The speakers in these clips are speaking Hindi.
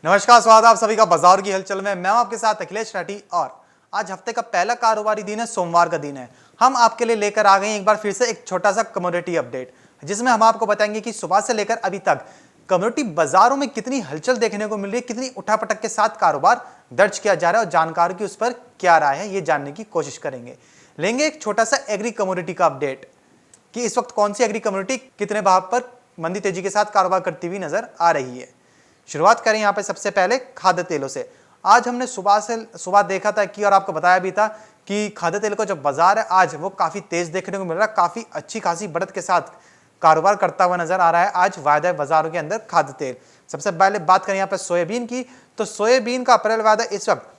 नमस्कार, स्वागत है आप सभी का बाजार की हलचल में। मैं हूं आपके साथ अखिलेश राठी और आज हफ्ते का पहला कारोबारी दिन है, सोमवार का दिन है। हम आपके लिए लेकर आ गए एक बार फिर से एक छोटा सा कमोडिटी अपडेट, जिसमें हम आपको बताएंगे कि सुबह से लेकर अभी तक कमोडिटी बाजारों में कितनी हलचल देखने को मिल रही है, कितनी उठापटक के साथ कारोबार दर्ज किया जा रहा है और जानकार की उस पर क्या राय है, ये जानने की कोशिश करेंगे। लेंगे एक छोटा सा एग्री कमोडिटी का अपडेट कि इस वक्त कौन सी एग्री कमोडिटी कितने भाव पर मंदी तेजी के साथ कारोबार करती हुई नजर आ रही है। शुरुआत करें यहाँ पे सबसे पहले खाद्य तेलों से। आज हमने सुबह देखा था कि और आपको बताया भी था कि खाद्य तेल का जो बाजार है आज वो काफी तेज देखने को मिल रहा है, काफी अच्छी खासी बढ़त के साथ कारोबार करता हुआ नजर आ रहा है आज वायदा बाजारों के अंदर खाद्य तेल। सबसे पहले बात करें यहाँ पे सोयाबीन की, तो सोयाबीन का अप्रैल वायदा इस वक्त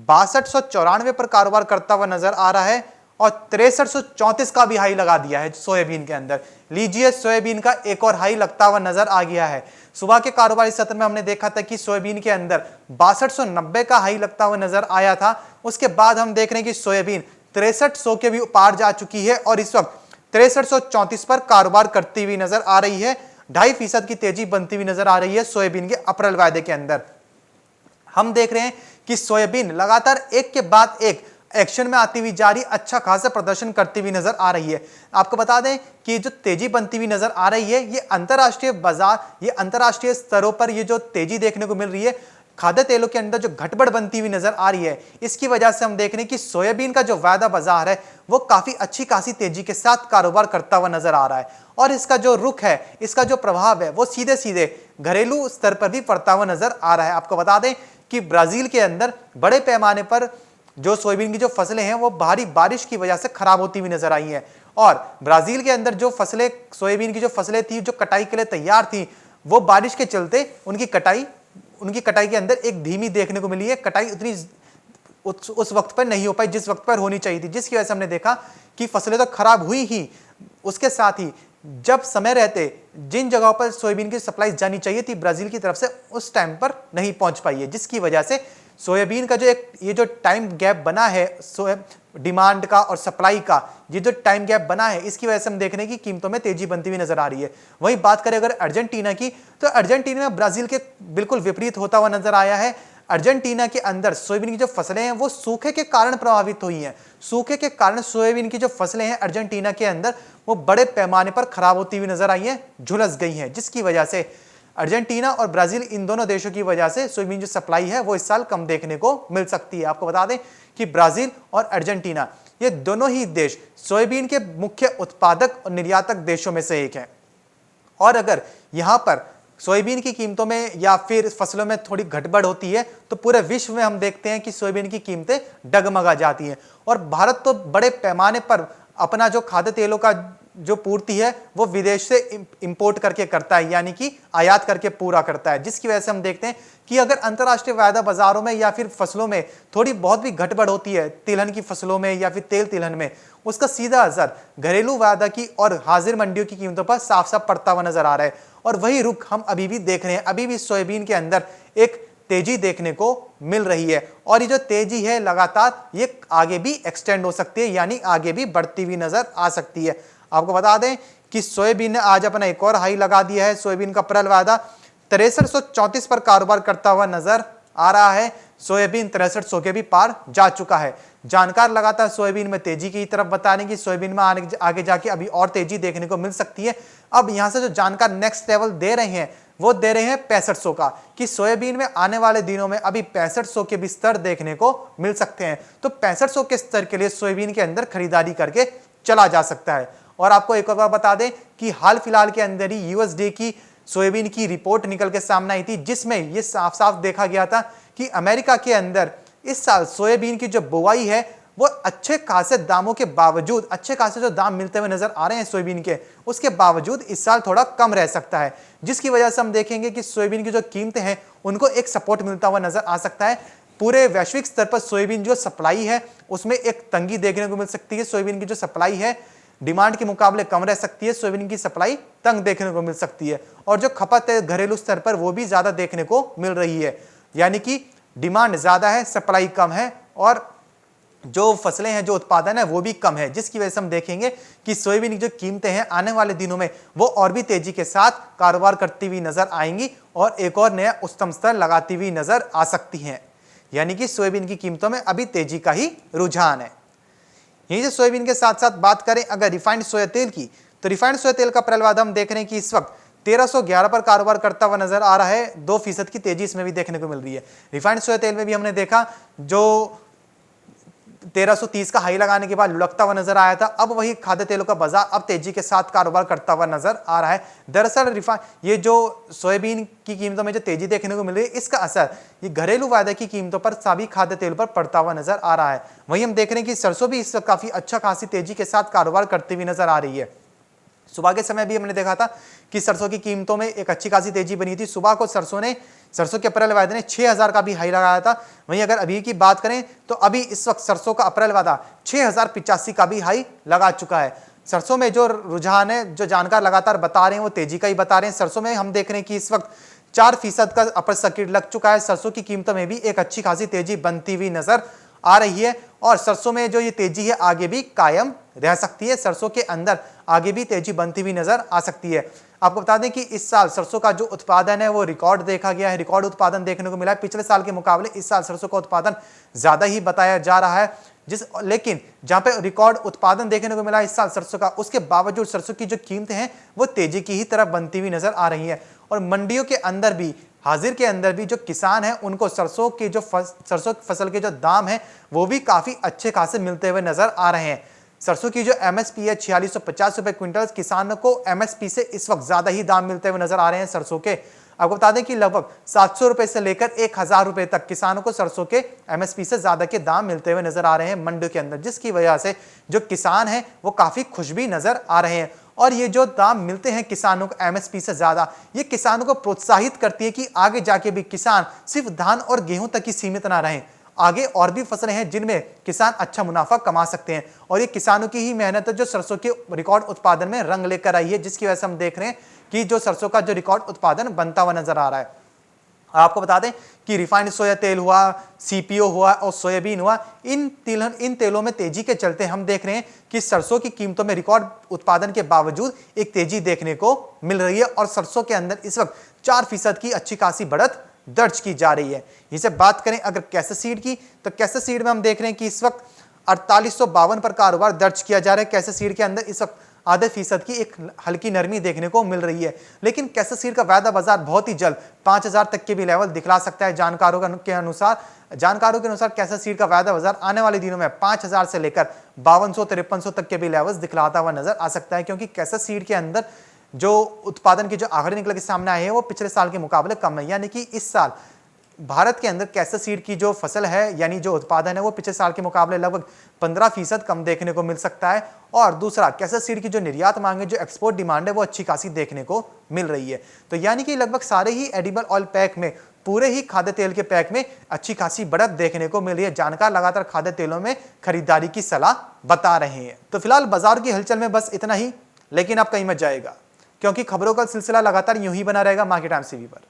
6294 पर कारोबार करता हुआ नजर आ रहा है और 6334 का भी हाई लगा दिया है सोयाबीन के अंदर। लीजिए, सोयाबीन का एक और हाई लगता हुआ नजर आ गया है। सुबह के कारोबारी सत्र में हमने देखा था कि सोयाबीन के अंदर 6290 का हाई लगता हुआ नजर आया था। उसके बाद हम देख रहे हैं कि सोयाबीन 6300 के भी पार जा चुकी है और इस वक्त 6334 पर कारोबार करती हुई नजर आ रही है। 2.5% की तेजी बनती हुई नजर आ रही है सोयाबीन के अप्रैल वायदे के अंदर। हम देख रहे हैं कि सोयाबीन लगातार एक के बाद एक एक्शन में आती हुई जा रही, अच्छा खासा प्रदर्शन करती हुई नजर आ रही है। आपको बता दें कि जो तेजी बनती हुई नजर आ रही है, ये अंतरराष्ट्रीय बाजार, ये अंतरराष्ट्रीय स्तरों पर ये जो तेजी देखने को मिल रही है, खाद्य तेलों के अंदर जो घटबढ़ बनती हुई नजर आ रही है, इसकी वजह से हम देख रहे हैं कि सोयाबीन का जो वायदा बाजार है वो काफी अच्छी खासी तेजी के साथ कारोबार करता हुआ नजर आ रहा है और इसका जो रुख है, इसका जो प्रभाव है वो सीधे सीधे घरेलू स्तर पर भी पड़ता हुआ नजर आ रहा है। आपको बता दें कि ब्राजील के अंदर बड़े पैमाने पर जो सोयाबीन की जो फसलें हैं वो भारी बारिश की वजह से खराब होती हुई नजर आई हैं और ब्राजील के अंदर जो फसलें, सोयाबीन की जो फसलें थी जो कटाई के लिए तैयार थी, वो बारिश के चलते उनकी कटाई के अंदर एक धीमी देखने को मिली है। कटाई उतनी उस वक्त पर नहीं हो पाई जिस वक्त पर होनी चाहिए थी, जिसकी वजह से हमने देखा कि फसलें तो खराब हुई ही, उसके साथ ही जब समय रहते जिन जगहों पर सोयाबीन की सप्लाई जानी चाहिए थी ब्राजील की तरफ से, उस टाइम पर नहीं पहुंच पाई है, जिसकी वजह से सोयाबीन का ये जो टाइम गैप बना है डिमांड का और सप्लाई का, ये जो टाइम गैप बना है, इसकी वजह से हम देख रहे हैं कि कीमतों में तेजी बनती हुई नजर आ रही है। वहीं बात करें अगर अर्जेंटीना की, तो अर्जेंटीना में ब्राजील के बिल्कुल विपरीत होता हुआ नजर आया है। अर्जेंटीना के अंदर सोयाबीन की जो फसलें हैं वो सूखे के कारण प्रभावित हुई हैं। सूखे के कारण सोयाबीन की जो फसलें हैं अर्जेंटीना के अंदर वो बड़े पैमाने पर खराब होती हुई नजर आई हैं, झुलस गई हैं, जिसकी वजह से अर्जेंटीना और ब्राजील, इन दोनों देशों की वजह से सोयाबीन जो सप्लाई है वो इस साल कम देखने को मिल सकती है। आपको बता दें कि ब्राजील और अर्जेंटीना ये दोनों ही देश सोयाबीन के मुख्य उत्पादक और निर्यातक देशों में से एक है और अगर यहां पर सोयाबीन की कीमतों में या फिर फसलों में थोड़ी घटबढ़ होती है तो पूरे विश्व में हम देखते हैं कि सोयाबीन की कीमतें डगमगा जाती हैं और भारत तो बड़े पैमाने पर अपना जो खाद्य तेलों का जो पूर्ति है वो विदेश से इंपोर्ट करके करता है, यानी कि आयात करके पूरा करता है, जिसकी वजह से हम देखते हैं कि अगर अंतर्राष्ट्रीय वायदा बाजारों में या फिर फसलों में थोड़ी बहुत भी घटबढ़ होती है, तिलहन की फसलों में या फिर तेल तिलहन में, उसका सीधा असर घरेलू वायदा की और हाजिर मंडियों की कीमतों पर साफ साफ पड़ता हुआ नजर आ रहा है और वही रुख हम अभी भी देख रहे हैं। अभी भी सोयाबीन के अंदर एक तेजी देखने को मिल रही है और ये जो तेजी है लगातार ये आगे भी एक्सटेंड हो सकती है, यानी आगे भी बढ़ती हुई नजर आ सकती है। आपको बता दें कि सोयाबीन ने आज अपना एक और हाई लगा दिया है। सोयाबीन का अप्रैल वायदा 6334 पर कारोबार करता हुआ नजर आ रहा है। सोयाबीन 6300 के भी पार जा चुका है। जानकार लगातार सोयाबीन में तेजी की तरफ बता रहे हैं कि सोयाबीन में आगे जाके अभी और तेजी देखने को मिल सकती है। अब यहां से जो जानकार नेक्स्ट लेवल दे रहे हैं वो दे रहे हैं 6500 का, कि सोयाबीन में आने वाले दिनों में अभी 6500 के भी स्तर देखने को मिल सकते हैं। तो 6500 के स्तर के लिए सोयाबीन के अंदर खरीदारी करके चला जा सकता है। और आपको एक और बात बता दें कि हाल फिलहाल के अंदर ही यूएसडे की सोयाबीन की रिपोर्ट निकल के सामने आई थी, जिसमें यह साफ साफ देखा गया था कि अमेरिका के अंदर इस साल सोयाबीन की जो बुआई है वो अच्छे खासे दामों के बावजूद, अच्छे खासे जो दाम मिलते हुए नजर आ रहे हैं सोयाबीन के, उसके बावजूद इस साल थोड़ा कम रह सकता है, जिसकी वजह से हम देखेंगे कि सोयाबीन की जो कीमतें हैं उनको एक सपोर्ट मिलता हुआ नजर आ सकता है। पूरे वैश्विक स्तर पर सोयाबीन जो सप्लाई है उसमें एक तंगी देखने को मिल सकती है। सोयाबीन की जो सप्लाई है डिमांड के मुकाबले कम रह सकती है, सोयाबीन की सप्लाई तंग देखने को मिल सकती है और जो खपत है घरेलू स्तर पर वो भी ज्यादा देखने को मिल रही है, यानी कि डिमांड ज्यादा है, सप्लाई कम है और जो फसलें हैं, जो उत्पादन है वो भी कम है, जिसकी वजह से हम देखेंगे कि सोयाबीन की जो कीमतें हैं आने वाले दिनों में वो और भी तेजी के साथ कारोबार करती हुई नजर आएंगी और एक और नया उच्चतम स्तर लगाती हुई नजर आ सकती हैं। यानी कि सोयाबीन की कीमतों में अभी तेजी का ही रुझान है। यहीं से सोयाबीन के साथ साथ बात करें अगर रिफाइंड सोया तेल की, तो रिफाइंड सोया तेल का प्रलवाद हम देख रहे हैं कि इस वक्त 1311 पर कारोबार करता हुआ नजर आ रहा है। 2% की तेजी इसमें भी देखने को मिल रही है। रिफाइंड सोया तेल में भी हमने देखा जो 1330 का हाई लगाने के बाद लुढ़कता हुआ नजर आया था, अब वही खाद्य तेलों का बाजार अब तेजी के साथ कारोबार करता हुआ नजर आ रहा है। दरअसल ये जो सोयाबीन की कीमतों में जो तेजी देखने को मिल रही है, इसका असर ये घरेलू वायदे की कीमतों पर सभी खाद्य तेल पर पड़ता हुआ नजर आ रहा है। वहीं हम देख रहे हैं कि सरसों भी इस वक्त काफी अच्छा खासी तेजी के साथ कारोबार करती हुई नजर आ रही है। सुबह के समय भी हमने देखा था कि सरसों की कीमतों में एक अच्छी खासी तेजी बनी थी। सुबह को सरसों के अप्रैल वायदे ने 6000 का भी हाई लगाया था। वहीं अगर अभी की बात करें तो अभी इस वक्त सरसों का अप्रैल वादा 6085 का भी हाई लगा चुका है। सरसों में जो रुझान है, जो जानकार लगातार बता रहे हैं वो तेजी का ही बता रहे हैं। सरसों में हम देख रहे हैं कि इस वक्त 4% का अपर सर्किट लग चुका है। सरसों की कीमतों में भी एक अच्छी खासी तेजी बनती हुई नजर आ रही है और सरसों में जो ये तेजी है आगे भी कायम रह सकती है। सरसों के अंदर आगे भी तेजी बनती हुई नजर आ सकती है। आपको बता दें कि इस साल सरसों का जो उत्पादन है वो रिकॉर्ड देखा गया है, रिकॉर्ड उत्पादन देखने को मिला है। पिछले साल के मुकाबले इस साल सरसों का उत्पादन ज्यादा ही बताया जा रहा है। लेकिन जहां पे रिकॉर्ड उत्पादन देखने को मिला इस साल सरसों का, उसके बावजूद सरसों की जो कीमतें हैं वो तेजी की ही तरफ बनती हुई नजर आ रही है। और मंडियों के अंदर भी, हाजिर के अंदर भी जो किसान हैं उनको सरसों फसल के जो दाम हैं वो भी काफी अच्छे खासे मिलते हुए नजर आ रहे हैं। सरसों की जो एमएसपी है 4650 रुपए क्विंटल, किसानों को एमएसपी से इस वक्त ज्यादा ही दाम मिलते हुए नजर आ रहे हैं सरसों के। आपको बता दें कि लगभग 700 रुपए से लेकर 1000 रुपए तक किसानों को सरसों के एमएसपी से ज्यादा के दाम मिलते हुए नजर आ रहे हैं मंडियों के अंदर, जिसकी वजह से जो किसान हैं वो काफी खुश भी नजर आ रहे हैं। और ये जो दाम मिलते हैं किसानों को एमएसपी से ज्यादा, ये किसानों को प्रोत्साहित करती है कि आगे जाके भी किसान सिर्फ धान और गेहूं तक ही सीमित ना रहें। आगे और भी फसलें हैं जिनमें किसान अच्छा मुनाफा कमा सकते हैं और ये किसानों की ही मेहनत है जो सरसों के रिकॉर्ड उत्पादन में रंग लेकर आई है, जिसकी वजह से हम देख रहे हैं कि जो सरसों का जो रिकॉर्ड उत्पादन बनता हुआ नजर आ रहा है। आपको बता दें कि रिफाइंड सोया तेल हुआ, सीपीओ हुआ और सोयाबीन हुआ, इन तेलों में तेजी के चलते हम देख रहे हैं कि सरसों की कीमतों में रिकॉर्ड उत्पादन के बावजूद एक तेजी देखने को मिल रही है और सरसों के अंदर इस वक्त 4% की अच्छी खासी बढ़त दर्ज की जा रही है। इसे बात करें अगर कैसे सीड की, तो कैसे सीड में हम देख रहे हैं कि इस वक्त 4852 पर कारोबार दर्ज किया जा रहा है। कैसे सीड के अंदर इस वक्त आधे फीसद की एक हल्की नरमी देखने को मिल रही है, लेकिन कैसे सीड का वायदा बाजार बहुत ही जल्द 5000 तक के भी लेवल दिखला सकता है। जानकारों के अनुसार कैसे सीड का वायदा बाजार आने वाले दिनों में 5000 से लेकर 5200-5300 तक के भी लेवल्स दिखलाता हुआ नजर आ सकता है, क्योंकि कैसे सीड के अंदर जो उत्पादन के जो आंकड़े निकल के सामने आए हैं वो पिछले साल के मुकाबले कम है। यानी कि इस साल भारत के अंदर कैसे सीड की जो फसल है यानी जो उत्पादन है वो पिछले साल के मुकाबले लगभग 15% कम देखने को मिल सकता है। और दूसरा, कैसे सीड की जो निर्यात मांग है, जो एक्सपोर्ट डिमांड है वो अच्छी खासी देखने को मिल रही है। तो यानी कि लगभग सारे ही एडिबल ऑयल पैक में, पूरे ही खाद्य तेल के पैक में अच्छी खासी बढ़त देखने को मिल रही है। जानकार लगातार खाद्य तेलों में खरीदारी की सलाह बता रहे हैं। तो फिलहाल बाजार की हलचल में बस इतना ही, लेकिन आप कहीं मत जाएगा क्योंकि खबरों का सिलसिला लगातार यूं ही बना रहेगा मार्केट टाइम्स टीवी पर।